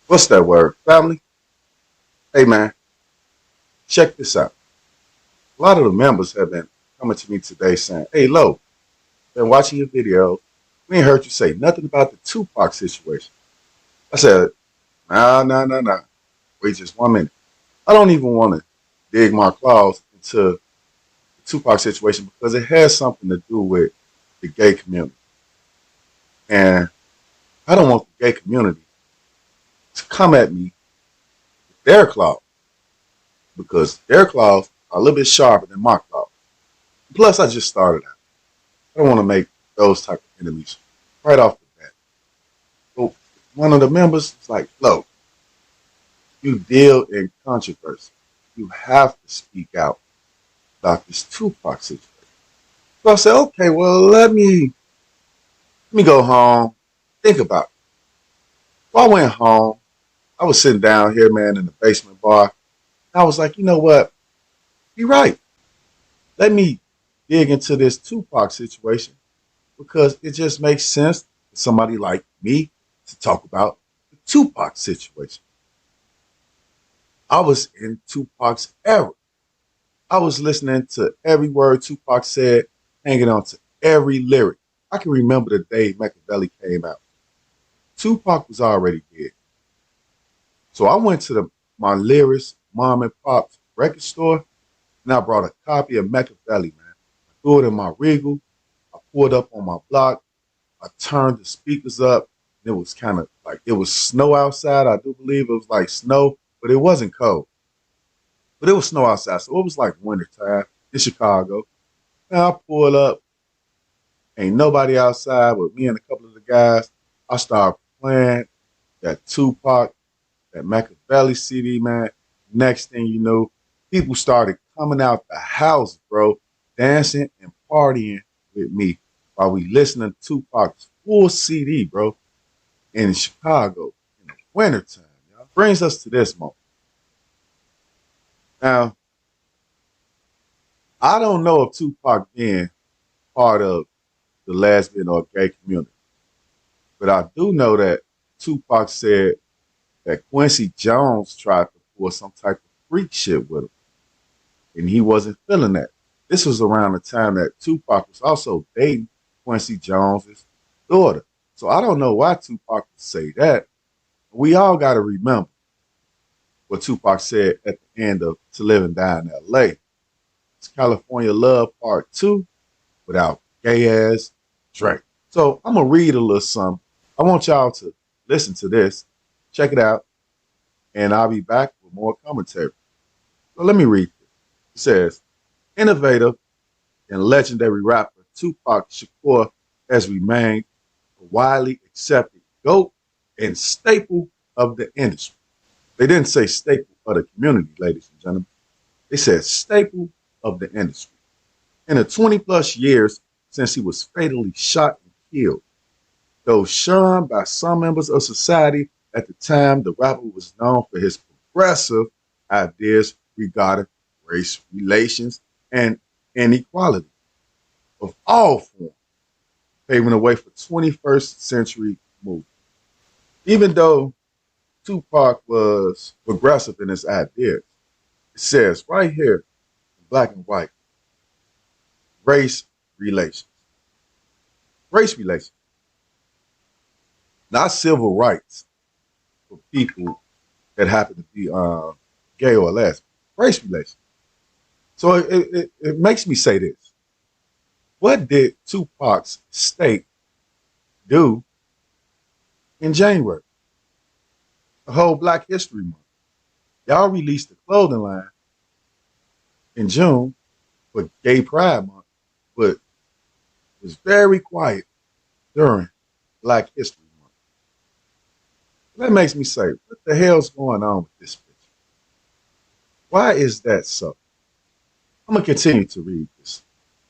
What's that word? Family? Hey man, check this out. A lot of the members have been coming to me today saying, hey Lo, been watching your video. We ain't heard you say nothing about the Tupac situation. I said, nah. Wait just 1 minute. I don't even want to dig my claws into the Tupac situation because it has something to do with the gay community. And I don't want the gay community to come at me with their claws because their claws are a little bit sharper than my claws. Plus, I just started out. I don't want to make those type of enemies right off the bat. So one of the members is like, "Lo, you deal in controversy. You have to speak out about this Tupac situation." So I said, "Okay, well, let me go home, think about it." So I went home. I was sitting down here, man, in the basement bar. And I was like, you know what? You're right. Let me dig into this Tupac situation because it just makes sense for somebody like me to talk about the Tupac situation. I was in Tupac's era. I was listening to every word Tupac said, hanging on to every lyric. I can remember the day Machiavelli came out. Tupac was already dead. So I went to my lyricist mom and pop's record store and I brought a copy of Machiavelli, man. I threw it in my Regal. I pulled up on my block. I turned the speakers up. And it was kind of like it was snow outside. I do believe it was like snow, but it wasn't cold. But it was snow outside, so it was like wintertime in Chicago. And I pulled up, ain't nobody outside but me and a couple of the guys. I started playing that Tupac, that Machiavelli CD, man. Next thing you know, people started coming out the house, bro, dancing and partying with me while we listening to Tupac's full CD, bro, in Chicago in the wintertime. Y'all. Brings us to this moment. Now, I don't know if Tupac being part of the lesbian or gay community, but I do know that Tupac said that Quincy Jones tried to pull some type of freak shit with him, and he wasn't feeling that. This was around the time that Tupac was also dating Quincy Jones's daughter. So I don't know why Tupac would say that. We all got to remember what Tupac said at the end of To Live and Die in L.A. It's California Love Part 2 without gay ass Drake. So I'm going to read a little something. I want y'all to listen to this, check it out, and I'll be back with more commentary. So let me read this. It says, innovative and legendary rapper Tupac Shakur has remained a widely accepted GOAT and staple of the industry. They didn't say staple of the community, ladies and gentlemen. They said staple of the industry. In the 20 plus years since he was fatally shot and killed, though shunned by some members of society at the time, the rapper was known for his progressive ideas regarding race relations and inequality of all forms, paving the way for 21st century movement. Even though Tupac was progressive in his ideas, it says right here in black and white, race relations. Race relations, not civil rights for people that happen to be gay or lesbian. Race relations. So it makes me say this. What did Tupac's state do in January? The whole Black History Month. Y'all released a clothing line in June for Gay Pride Month, but it was very quiet during Black History Month. That makes me say, what the hell's going on with this picture? Why is that so? I'm gonna continue to read this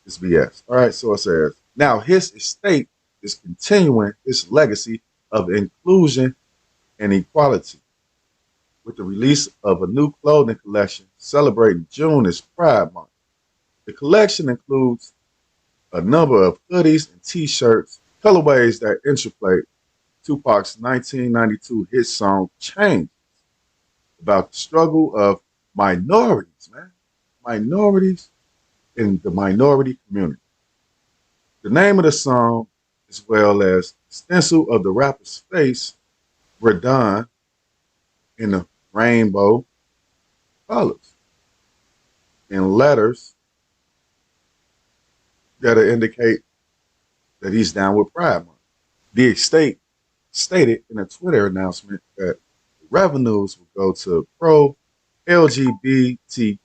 BS. All right, so it says, now his estate is continuing its legacy of inclusion and equality with the release of a new clothing collection celebrating June as Pride Month. The collection includes a number of hoodies and t-shirts, colorways that interplay Tupac's 1992 hit song Change about the struggle of minorities, man. Minorities in the minority community. The name of the song, as well as the stencil of the rapper's face, were done in the rainbow colors in letters that indicate that he's down with Pride Month. The estate stated in a Twitter announcement that the revenues will go to pro LGBTQIA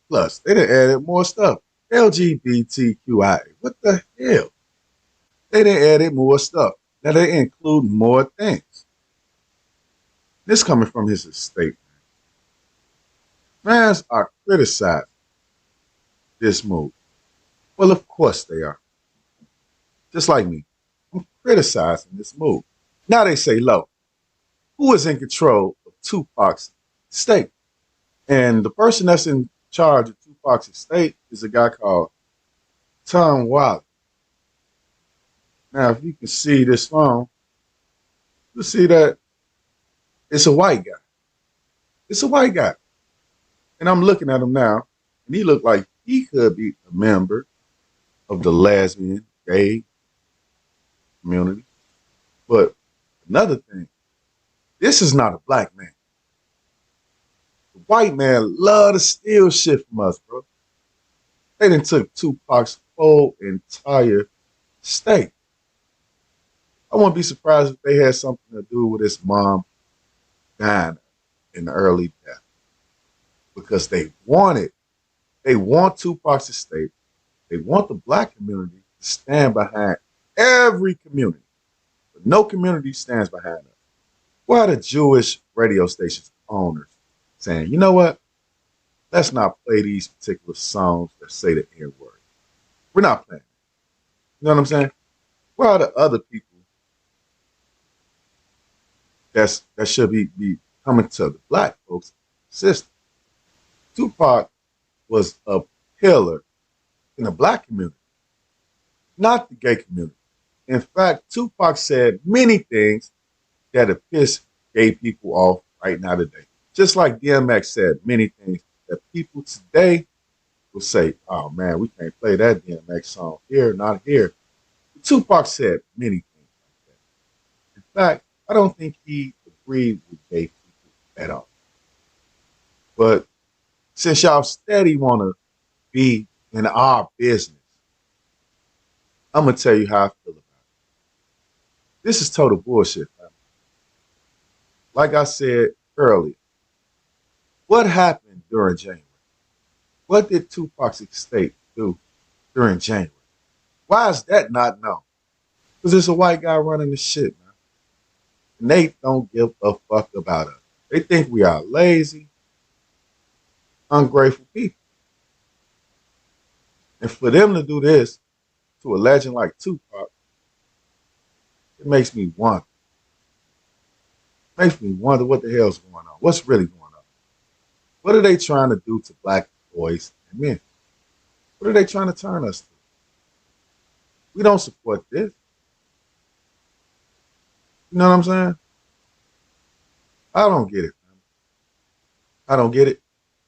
plus. They done added more stuff. LGBTQIA. What the hell? They done added more stuff. Now they include more things. This coming from his estate. Fans are criticizing this move. Well, of course they are. Just like me. I'm criticizing this move. Now they say, Lo, who is in control of Tupac's estate? And the person that's in charge of Tupac's estate is a guy called Tom Wiley. Now, if you can see this phone, you'll see that it's a white guy. It's a white guy. And I'm looking at him now, and he looked like he could be a member of the lesbian, gay community. But another thing, this is not a black man. The white man love to steal shit from us, bro. They done took Tupac's whole entire state. I wouldn't be surprised if they had something to do with his mom dying in the early death. Because they want Tupac's estate. They want the black community to stand behind every community. But no community stands behind us. Why are the Jewish radio stations owners saying, you know what? Let's not play these particular songs that say the N-word. We're not playing. You know what I'm saying? Where are the other people that should be coming to the black folks' system? Tupac was a pillar in the black community, not the gay community. In fact, Tupac said many things that have pissed gay people off right now today. Just like DMX said many things that people today will say, oh man, we can't play that DMX song here, not here. But Tupac said many things like that. In fact, I don't think he agreed with gay people at all. But since y'all steady want to be in our business, I'm going to tell you how I feel about it. This is total bullshit, man. Like I said earlier, what happened during January? What did Tupac's estate do during January? Why is that not known? Because there's a white guy running the shit, man. And they don't give a fuck about us. They think we are lazy, ungrateful people. And for them to do this to a legend like Tupac, it makes me wonder. Makes me wonder what the hell's going on. What's really going on? What are they trying to do to black boys and men? What are they trying to turn us to? We don't support this. You know what I'm saying? I don't get it, man. I don't get it.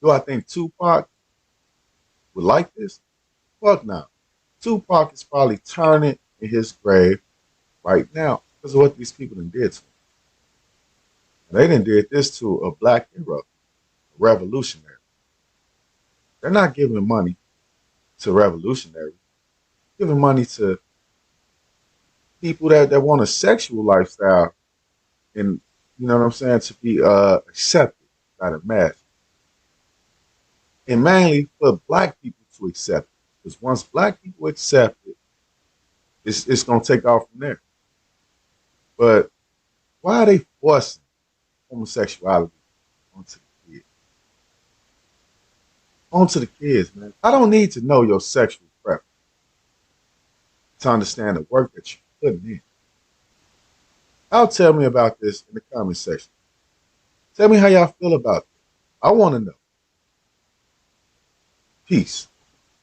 Do I think Tupac would like this? Fuck no. Tupac is probably turning in his grave right now because of what these people done did to him. They done did this to a black hero, a revolutionary. They're not giving money to revolutionaries. They're giving money to people that want a sexual lifestyle and, you know what I'm saying, to be accepted by the mass. And mainly for black people to accept it. Because once black people accept it, it's going to take off from there. But why are they forcing homosexuality onto the kids? Onto the kids, man. I don't need to know your sexual preference to understand the work that you're putting in. Tell me about this in the comment section. Tell me how y'all feel about this. I want to know. Peace.